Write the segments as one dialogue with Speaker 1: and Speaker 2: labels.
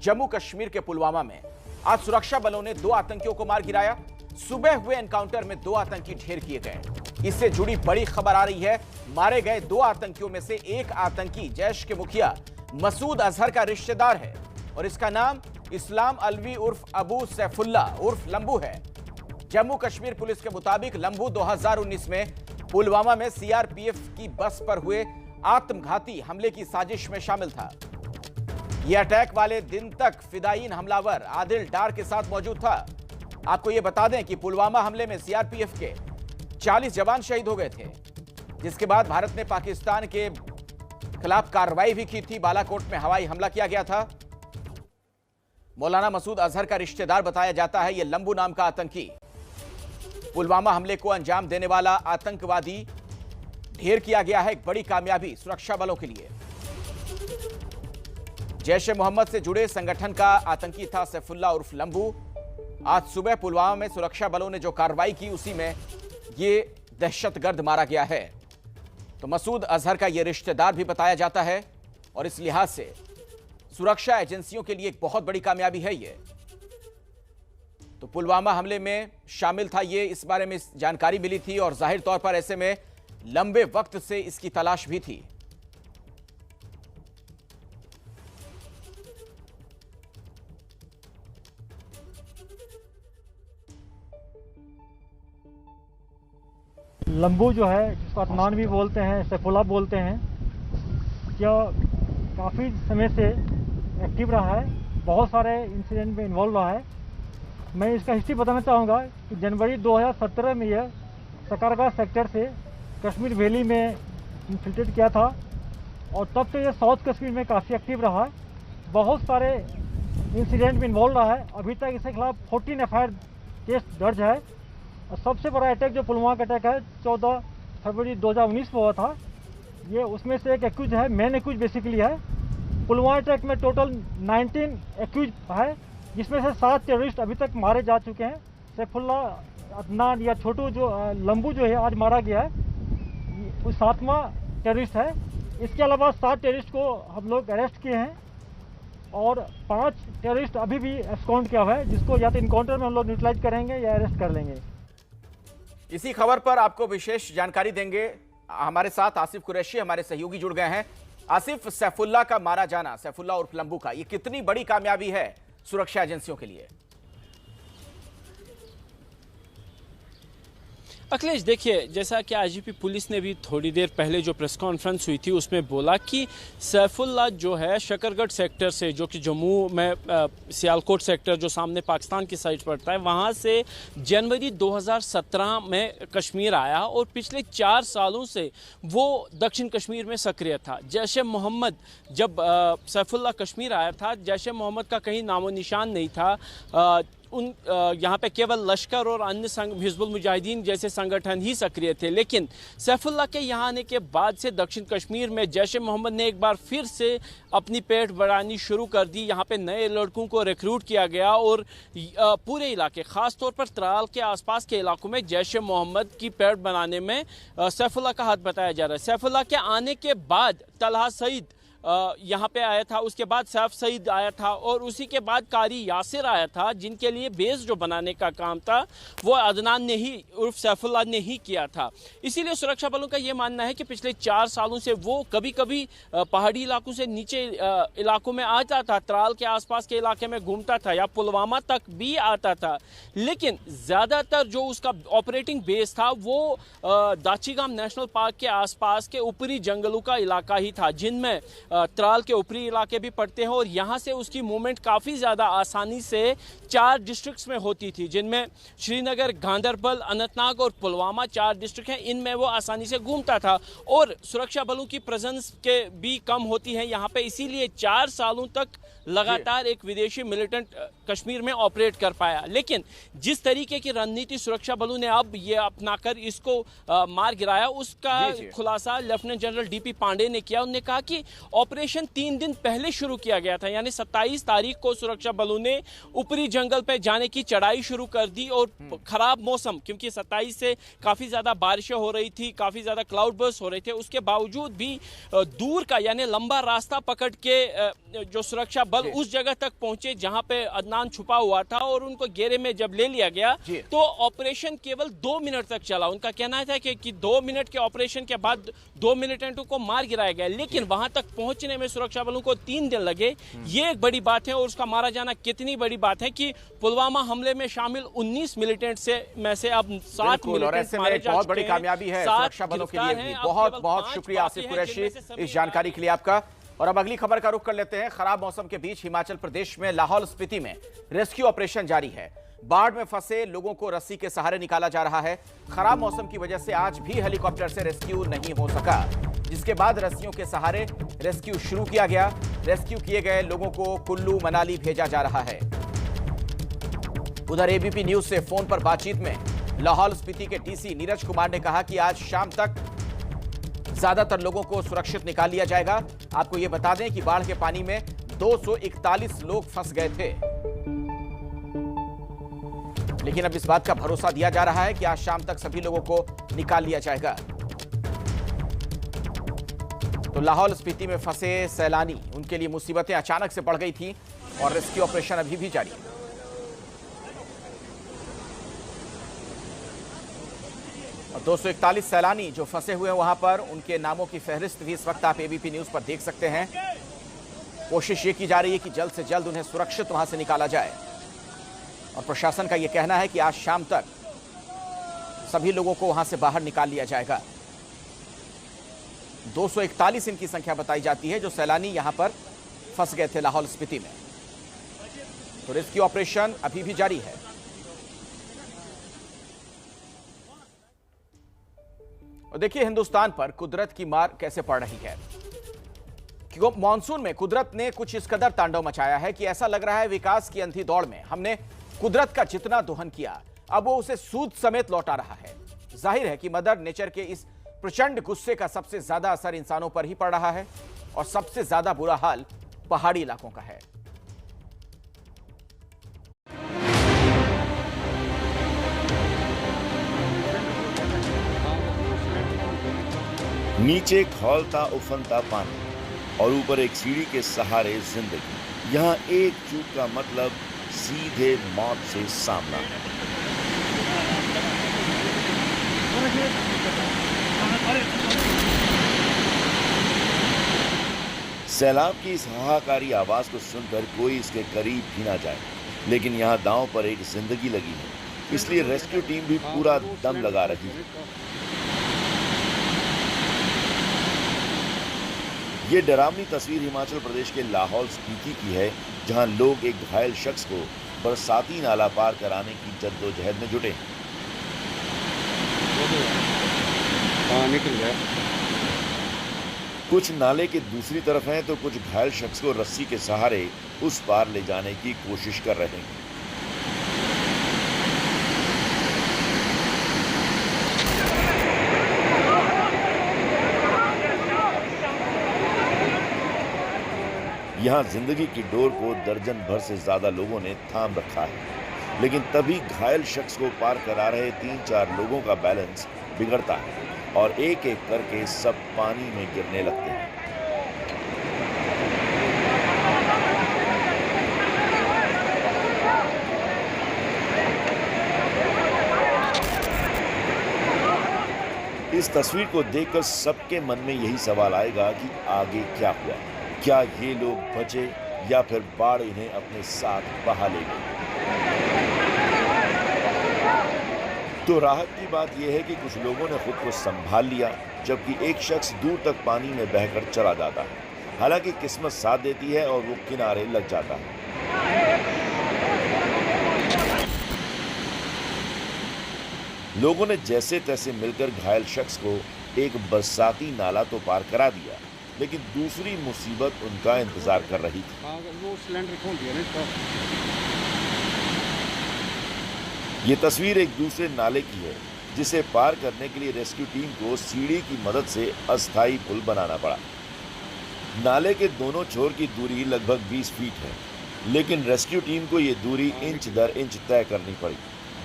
Speaker 1: जम्मू कश्मीर के पुलवामा में आज सुरक्षा बलों ने 2 आतंकियों को मार गिराया। सुबह हुए एनकाउंटर में 2 आतंकी ढेर किए गए। इससे जुड़ी बड़ी खबर आ रही है। मारे गए 2 आतंकियों में से एक आतंकी जैश के मुखिया मसूद अजहर का रिश्तेदार है और इसका नाम इस्लाम अलवी उर्फ अबू सैफुल्ला उर्फ लंबू है। जम्मू कश्मीर पुलिस के मुताबिक लंबू 2019 में पुलवामा में सीआरपीएफ की बस पर हुए आत्मघाती हमले की साजिश में शामिल था। यह अटैक वाले दिन तक फिदायीन हमलावर आदिल डार के साथ मौजूद था। आपको यह बता दें कि पुलवामा हमले में सीआरपीएफ के 40 जवान शहीद हो गए थे, जिसके बाद भारत ने पाकिस्तान के खिलाफ कार्रवाई भी की थी। बालाकोट में हवाई हमला किया गया था। मौलाना मसूद अजहर का रिश्तेदार बताया जाता है यह लंबू नाम का आतंकी। पुलवामा हमले को अंजाम देने वाला आतंकवादी ढेर किया गया है। एक बड़ी कामयाबी सुरक्षा बलों के लिए। जैश ए मोहम्मद से जुड़े संगठन का आतंकी था सैफुल्ला उर्फ लंबू। आज सुबह पुलवामा में सुरक्षा बलों ने जो कार्रवाई की उसी में यह दहशतगर्द मारा गया है। तो मसूद अजहर का यह रिश्तेदार भी बताया जाता है और इस लिहाज से सुरक्षा एजेंसियों के लिए एक बहुत बड़ी कामयाबी है ये। तो पुलवामा हमले में शामिल था ये, इस बारे में जानकारी मिली थी और जाहिर तौर पर ऐसे में लंबे वक्त से इसकी तलाश भी थी।
Speaker 2: लंबू जो है, जिसको अदनान भी बोलते हैं, सैफुल्ला बोलते हैं, यह काफ़ी समय से एक्टिव रहा है, बहुत सारे इंसिडेंट में इन्वॉल्व रहा है। मैं इसका हिस्ट्री बताना चाहूँगा कि जनवरी 2017 में यह सकरगा सेक्टर से कश्मीर वैली में इन्फिल्ट्रेट किया था और तब से यह साउथ कश्मीर में काफ़ी एक्टिव रहा है। बहुत सारे इंसिडेंट में इन्वॉल्व रहा है। अभी तक इसके खिलाफ 14 एफआईआर केस दर्ज है। और सबसे बड़ा अटैक जो पुलवामा का अटैक है 14 फरवरी 2019 में हुआ था, ये उसमें से एक एक्यूज है, मेन एक्यूज बेसिकली है। पुलवामा अटैक में टोटल 19 एक्यूज है, जिसमें से 7 टेररिस्ट अभी तक मारे जा चुके हैं। सैफुल्ला अदनान या छोटू जो लंबू जो है आज मारा गया है, वो 7वां टेररिस्ट है। इसके अलावा 7 टेररिस्ट को हम लोग अरेस्ट किए हैं और 5 टेररिस्ट अभी भी एब्सकॉन्ड किया हुआ है, जिसको या तो इनकाउंटर में हम लोग न्यूट्रलाइज करेंगे या अरेस्ट कर लेंगे।
Speaker 1: इसी खबर पर आपको विशेष जानकारी देंगे। हमारे साथ आसिफ कुरैशी हमारे सहयोगी जुड़ गए हैं। आसिफ, सैफुल्ला का मारा जाना, सैफुल्ला उर्फ लंबू का, ये कितनी बड़ी कामयाबी है सुरक्षा एजेंसियों के लिए?
Speaker 3: अखिलेश, देखिए, जैसा कि आईजीपी पुलिस ने भी थोड़ी देर पहले जो प्रेस कॉन्फ्रेंस हुई थी उसमें बोला कि सैफुल्ला जो है शकरगढ़ सेक्टर से, जो कि जम्मू में सियालकोट सेक्टर जो सामने पाकिस्तान की साइड पड़ता है, वहाँ से जनवरी 2017 में कश्मीर आया और पिछले 4 सालों से वो दक्षिण कश्मीर में सक्रिय था। जैश ए मोहम्मद जब सैफुल्ला कश्मीर आया था, जैश ए मोहम्मद का कहीं नामो निशान नहीं था। यहाँ पे केवल लश्कर और अन्य हिजबुल मुजाहिदीन जैसे संगठन ही सक्रिय थे। लेकिन सैफुल्ला के यहाँ आने के बाद से दक्षिण कश्मीर में जैश ए मोहम्मद ने एक बार फिर से अपनी पेठ बढ़ानी शुरू कर दी। यहाँ पे नए लड़कों को रिक्रूट किया गया और पूरे इलाके, ख़ास तौर पर त्राल के आसपास के इलाकों में जैश ए मोहम्मद की पेठ बनाने में सैफुल्ला का हाथ बताया जा रहा है। सैफुल्ला के आने के बाद तलहा सईद यहाँ पे आया था, उसके बाद सैफ सईद आया था और उसी के बाद कारी यासिर आया था, जिनके लिए बेस जो बनाने का काम था वो अदनान ने ही उर्फ सैफुल्ला ने ही किया था। इसीलिए सुरक्षा बलों का ये मानना है कि पिछले 4 सालों से वो कभी कभी पहाड़ी इलाकों से नीचे इलाकों में आता था, त्राल के आसपास के इलाके में घूमता था या पुलवामा तक भी आता था। लेकिन ज़्यादातर जो उसका ऑपरेटिंग बेस था वो दाचीगाम नेशनल पार्क के आसपास के ऊपरी जंगलों का इलाका ही था, जिनमें त्राल के ऊपरी इलाके भी पड़ते हैं और यहाँ से उसकी मूवमेंट काफ़ी ज़्यादा आसानी से 4 डिस्ट्रिक्ट्स में होती थी, जिनमें श्रीनगर, गांदरबल, अनंतनाग और पुलवामा 4 डिस्ट्रिक्ट हैं। इनमें वो आसानी से घूमता था और सुरक्षा बलों की प्रेजेंस के भी कम होती है यहाँ पे। इसीलिए 4 सालों तक लगातार एक विदेशी मिलिटेंट कश्मीर में ऑपरेट कर पाया। लेकिन जिस तरीके की रणनीति सुरक्षा बलों ने अब ये अपनाकर इसको मार गिराया, उसका खुलासा लेफ्टिनेंट जनरल डीपी पांडे ने किया। उन्होंने कहा कि ऑपरेशन 3 दिन पहले शुरू किया गया था, यानी 27 तारीख को सुरक्षा बलों ने ऊपरी जंगल पे जाने की चढ़ाई शुरू कर दी और खराब मौसम, क्योंकि 27 से काफ़ी ज़्यादा बारिशें हो रही थी, काफ़ी ज़्यादा क्लाउड बर्स्ट हो रहे थे, उसके बावजूद भी दूर का यानी लंबा रास्ता पकड़ के जो सुरक्षा बल उस जगह तक पहुंचे जहां पे अदनान छुपा हुआ था और उनको घेरे में जब ले लिया गया तो ऑपरेशन केवल 2 मिनट तक चला। उनका कहना था कि 2 मिनट के ऑपरेशन के बाद 2 मिलिटेंटों को मार गिराया गया, लेकिन वहां तक पहुंचने में सुरक्षा बलों को 3 दिन लगे। ये एक बड़ी बात है और उसका मारा जाना कितनी बड़ी बात है कि पुलवामा हमले में शामिल 19 मिलिटेंट में से अब 7 मिलिटेंट मारे जा चुके हैं।
Speaker 1: बहुत बड़ी कामयाबी है सुरक्षा बलों के लिए भी। बहुत बहुत शुक्रिया आसिफ कुरैशी इस जानकारी के लिए आपका। और अब अगली खबर का रुख कर लेते हैं। खराब मौसम के बीच हिमाचल प्रदेश में लाहौल स्पीति में रेस्क्यू ऑपरेशन जारी है। बाढ़ में फंसे लोगों को रस्सी के सहारे निकाला जा रहा है। खराब मौसम की वजह से आज भी हेलीकॉप्टर से रेस्क्यू नहीं हो सका, जिसके बाद रस्सियों के सहारे रेस्क्यू शुरू किया गया। रेस्क्यू किए गए लोगों को कुल्लू मनाली भेजा जा रहा है। उधर एबीपी न्यूज से फोन पर बातचीत में लाहौल स्पीति के डीसी नीरज कुमार ने कहा कि आज शाम तक ज्यादातर लोगों को सुरक्षित निकाल लिया जाएगा। आपको यह बता दें कि बाढ़ के पानी में 241 लोग फंस गए थे, लेकिन अब इस बात का भरोसा दिया जा रहा है कि आज शाम तक सभी लोगों को निकाल लिया जाएगा। तो लाहौल स्पीति में फंसे सैलानी, उनके लिए मुसीबतें अचानक से बढ़ गई थी और रेस्क्यू ऑपरेशन अभी भी जारी है। और 241 सैलानी जो फंसे हुए हैं वहां पर, उनके नामों की फहरिस्त भी इस वक्त आप एबीपी न्यूज पर देख सकते हैं। कोशिश ये की जा रही है कि जल्द से जल्द उन्हें सुरक्षित वहां से निकाला जाए और प्रशासन का यह कहना है कि आज शाम तक सभी लोगों को वहां से बाहर निकाल लिया जाएगा। 241 इनकी संख्या बताई जाती है जो सैलानी यहां पर फंस गए थे लाहौल स्पीति में। तो रेस्क्यू ऑपरेशन अभी भी जारी है। और देखिए हिंदुस्तान पर कुदरत की मार कैसे पड़ रही है। क्योंकि मॉनसून में कुदरत ने कुछ इस कदर तांडव मचाया है कि ऐसा लग रहा है विकास की अंधी दौड़ में हमने कुदरत का जितना दोहन किया अब वो उसे सूद समेत लौटा रहा है। जाहिर है कि मदर नेचर के इस प्रचंड गुस्से का सबसे ज्यादा असर इंसानों पर ही पड़ रहा है और सबसे ज्यादा बुरा हाल पहाड़ी इलाकों का है।
Speaker 4: नीचे खौलता उफनता पानी और ऊपर एक सीढ़ी के सहारे जिंदगी। यहाँ एक चूक का मतलब सीधे मौत से सामना। सैलाब की इस हाहाकारी आवाज को सुनकर कोई इसके करीब भी ना जाए, लेकिन यहाँ दांव पर एक जिंदगी लगी है, इसलिए रेस्क्यू टीम भी पूरा दम लगा रही है। ये डरावनी तस्वीर हिमाचल प्रदेश के लाहौल स्पीति की है, जहां लोग एक घायल शख्स को बरसाती नाला पार कराने की जद्दोजहद में जुटे हैं। निकल गया। कुछ नाले के दूसरी तरफ हैं तो कुछ घायल शख्स को रस्सी के सहारे उस पार ले जाने की कोशिश कर रहे हैं। यहाँ जिंदगी की डोर को दर्जन भर से ज्यादा लोगों ने थाम रखा है, लेकिन तभी घायल शख्स को पार करा रहे 3-4 लोगों का बैलेंस बिगड़ता है और एक एक करके सब पानी में गिरने लगते हैं। इस तस्वीर को देखकर सबके मन में यही सवाल आएगा कि आगे क्या हुआ। क्या ये लोग बचे या फिर बाढ़ इन्हें अपने साथ बहा ले गई? तो राहत की बात यह है कि कुछ लोगों ने खुद को संभाल लिया, जबकि एक शख्स दूर तक पानी में बहकर चला जाता है। हालांकि किस्मत साथ देती है और वो किनारे लग जाता है। लोगों ने जैसे तैसे मिलकर घायल शख्स को एक बरसाती नाला तो पार करा दिया, लेकिन दूसरी मुसीबत उनका इंतजार कर रही थी। वो सिलेंडर खोल दिया ना इसका। ये तस्वीर एक दूसरे नाले की है, जिसे पार करने के लिए रेस्क्यू टीम को सीढ़ी की मदद से अस्थायी पुल बनाना पड़ा। नाले के दोनों छोर की दूरी लगभग 20 फीट है, लेकिन रेस्क्यू टीम को ये दूरी इंच दर इंच तय करनी पड़ी।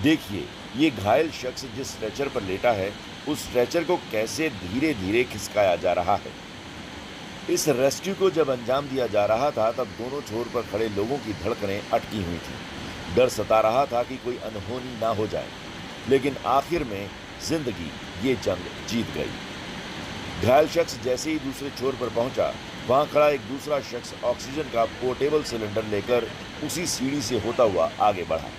Speaker 4: देखिए, ये घायल शख्स जिस स्ट्रेचर पर लेटा है, उस स्ट्रेचर को कैसे धीरे धीरे खिसकाया जा रहा है। इस रेस्क्यू को जब अंजाम दिया जा रहा था तब दोनों छोर पर खड़े लोगों की धड़कनें अटकी हुई थी। डर सता रहा था कि कोई अनहोनी ना हो जाए, लेकिन आखिर में जिंदगी ये जंग जीत गई। घायल शख्स जैसे ही दूसरे छोर पर पहुंचा, वहां खड़ा एक दूसरा शख्स ऑक्सीजन का पोर्टेबल सिलेंडर लेकर उसी सीढ़ी से होता हुआ आगे बढ़ा।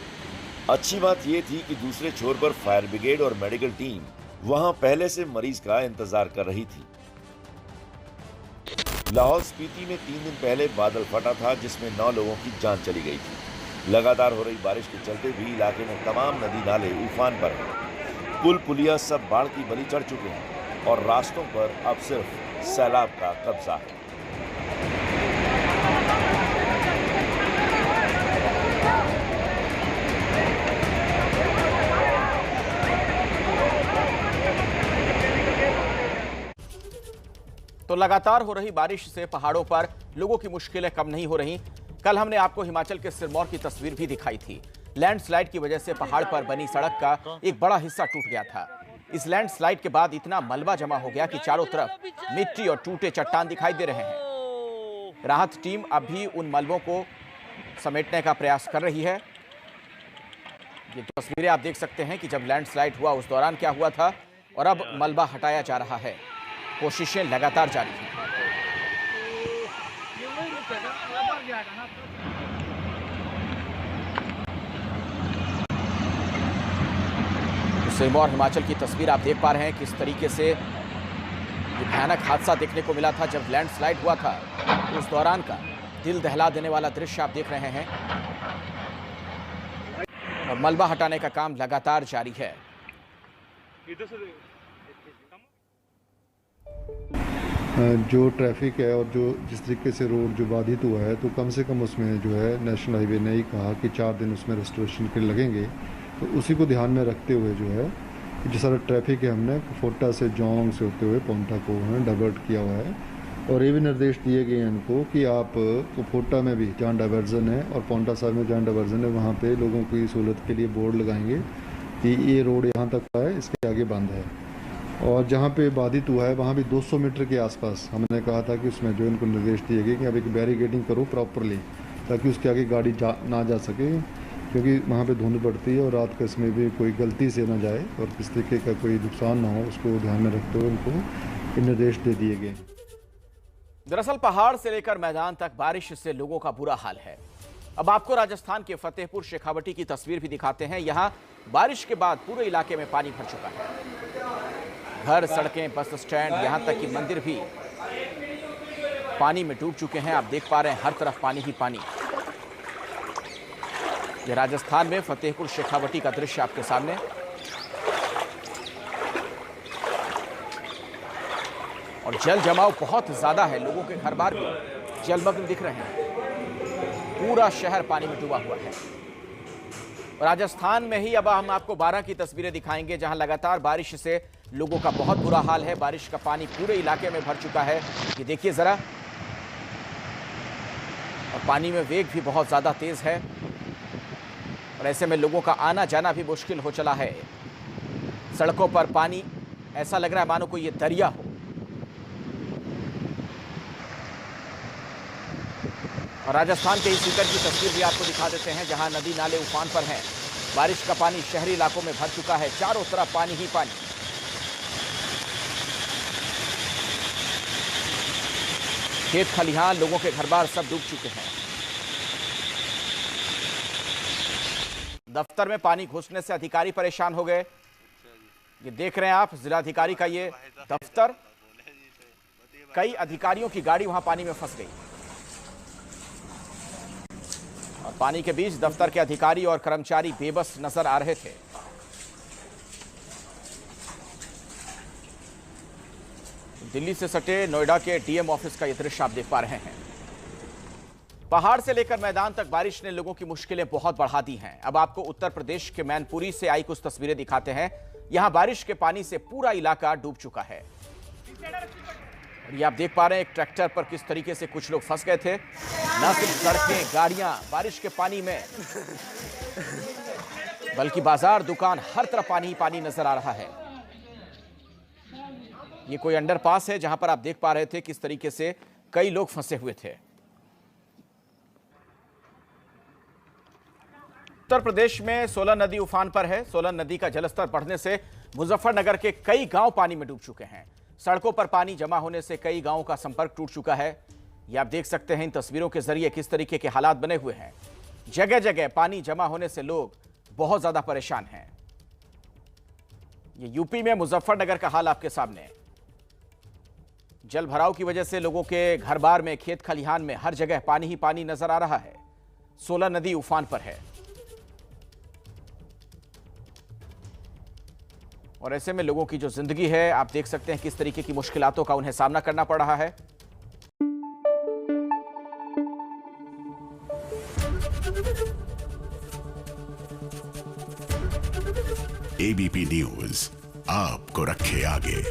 Speaker 4: अच्छी बात यह थी कि दूसरे छोर पर फायर ब्रिगेड और मेडिकल टीम वहां पहले से मरीज का इंतजार कर रही थी। लाहौल स्पीति में 3 दिन पहले बादल फटा था, जिसमें 9 लोगों की जान चली गई थी। लगातार हो रही बारिश के चलते भी इलाके में तमाम नदी नाले उफान पर हैं। पुल पुलिया सब बाढ़ की बलि चढ़ चुके हैं और रास्तों पर अब सिर्फ सैलाब का कब्जा है।
Speaker 1: तो लगातार हो रही बारिश से पहाड़ों पर लोगों की मुश्किलें कम नहीं हो रही। कल हमने आपको हिमाचल के सिरमौर की तस्वीर भी दिखाई थी। लैंडस्लाइड की वजह से पहाड़ पर बनी सड़क का एक बड़ा हिस्सा टूट गया था। इस लैंडस्लाइड के बाद इतना मलबा जमा हो गया कि चारों तरफ मिट्टी और टूटे चट्टान दिखाई दे रहे हैं। राहत टीम अब भी उन मलबों को समेटने का प्रयास कर रही है। ये तस्वीरें आप देख सकते हैं कि जब लैंडस्लाइड हुआ उस दौरान क्या हुआ था और अब मलबा हटाया जा रहा है। कोशिशें लगातार जारी हैं। सिरमौर हिमाचल की तस्वीर आप देख पा रहे हैं किस तरीके से ये भयानक हादसा देखने को मिला था जब लैंडस्लाइड हुआ था। उस दौरान का दिल दहला देने वाला दृश्य आप देख रहे हैं और मलबा हटाने का काम लगातार जारी है।
Speaker 5: जो ट्रैफिक है और जो जिस तरीके से रोड जो बाधित हुआ है, तो कम से कम उसमें जो है नेशनल हाईवे ने ही कहा कि 4 दिन उसमें रेस्टोरेशन के लगेंगे। तो उसी को ध्यान में रखते हुए जो है जो सारा ट्रैफिक है हमने फोटा से जोंग से होते हुए पोंटा को डाइवर्ट किया हुआ है। और ये भी निर्देश दिए गए हैं इनको कि आप फोटा में भी जहाँ डाइवर्जन है और पोंटा साहब में जहाँ डाइवर्जन है वहाँ पे लोगों की सहूलत के लिए बोर्ड लगाएंगे कि ये रोड यहाँ तक का है, इसके आगे बंद है। और जहाँ पे बाधित हुआ है वहाँ भी 200 मीटर के आसपास हमने कहा था कि उसमें जो इनको निर्देश दिए गए कि अब एक बैरिकेडिंग करो प्रॉपरली, ताकि उसके आगे गाड़ी ना जा सके, क्योंकि वहाँ पे धुंध पड़ती है और रात के समय भी कोई गलती से ना जाए और किस तरीके का कोई नुकसान ना हो, उसको ध्यान में रखते हुए उनको निर्देश दे दिए गए।
Speaker 1: दरअसल पहाड़ से लेकर मैदान तक बारिश से लोगों का बुरा हाल है। अब आपको राजस्थान के फतेहपुर शेखावटी की तस्वीर भी दिखाते हैं। यहाँ बारिश के बाद पूरे इलाके में पानी भर चुका है। घर, सड़कें, बस स्टैंड, यहां तक कि मंदिर भी पानी में डूब चुके हैं। आप देख पा रहे हैं हर तरफ पानी ही पानी। यह राजस्थान में फतेहपुर शेखावटी का दृश्य आपके सामने। और जल जमाव बहुत ज्यादा है, लोगों के घर बार भी जलमग्न दिख रहे हैं। पूरा शहर पानी में डूबा हुआ है। राजस्थान में ही अब हम आपको 12 की तस्वीरें दिखाएंगे जहां लगातार बारिश से लोगों का बहुत बुरा हाल है। बारिश का पानी पूरे इलाके में भर चुका है, ये देखिए जरा। और पानी में वेग भी बहुत ज्यादा तेज है और ऐसे में लोगों का आना जाना भी मुश्किल हो चला है। सड़कों पर पानी ऐसा लग रहा है मानो कोई ये दरिया हो। और राजस्थान के ही सीकर की तस्वीर भी आपको दिखा देते हैं जहां नदी नाले उफान पर हैं। बारिश का पानी शहरी इलाकों में भर चुका है, चारों तरफ पानी ही पानी। खेत खलिहान, लोगों के घर बार सब डूब चुके हैं। दफ्तर में पानी घुसने से अधिकारी परेशान हो गए। ये देख रहे हैं आप जिलाधिकारी का ये दफ्तर, कई अधिकारियों की गाड़ी वहां पानी में फंस गई और पानी के बीच दफ्तर के अधिकारी और कर्मचारी बेबस नजर आ रहे थे। दिल्ली से सटे नोएडा के डीएम ऑफिस का यह दृश्य आप देख पा रहे हैं। पहाड़ से लेकर मैदान तक बारिश ने लोगों की मुश्किलें बहुत बढ़ा दी हैं। अब आपको उत्तर प्रदेश के मैनपुरी से आई कुछ तस्वीरें दिखाते हैं। यहां बारिश के पानी से पूरा इलाका डूब चुका है। ये आप देख पा रहे हैं एक ट्रैक्टर पर किस तरीके से कुछ लोग फंस गए थे। न सिर्फ सड़कें, गाड़ियां बारिश के पानी में, बल्कि बाजार, दुकान, हर तरफ पानी ही पानी नजर आ रहा है। ये कोई अंडरपास है जहां पर आप देख पा रहे थे किस तरीके से कई लोग फंसे हुए थे। उत्तर प्रदेश में सोलन नदी उफान पर है। सोलन नदी का जलस्तर बढ़ने से मुजफ्फरनगर के कई गांव पानी में डूब चुके हैं। सड़कों पर पानी जमा होने से कई गांवों का संपर्क टूट चुका है। ये आप देख सकते हैं इन तस्वीरों के जरिए किस तरीके के हालात बने हुए हैं। जगह जगह पानी जमा होने से लोग बहुत ज्यादा परेशान हैं। ये यूपी में मुजफ्फरनगर का हाल आपके सामने। जल भराव की वजह से लोगों के घर बार में, खेत खलिहान में हर जगह पानी ही पानी नजर आ रहा है। सोलन नदी उफान पर है और ऐसे में लोगों की जो जिंदगी है, आप देख सकते हैं किस तरीके की मुश्किलातों का उन्हें सामना करना पड़ रहा है।
Speaker 6: एबीपी न्यूज आपको रखे आगे।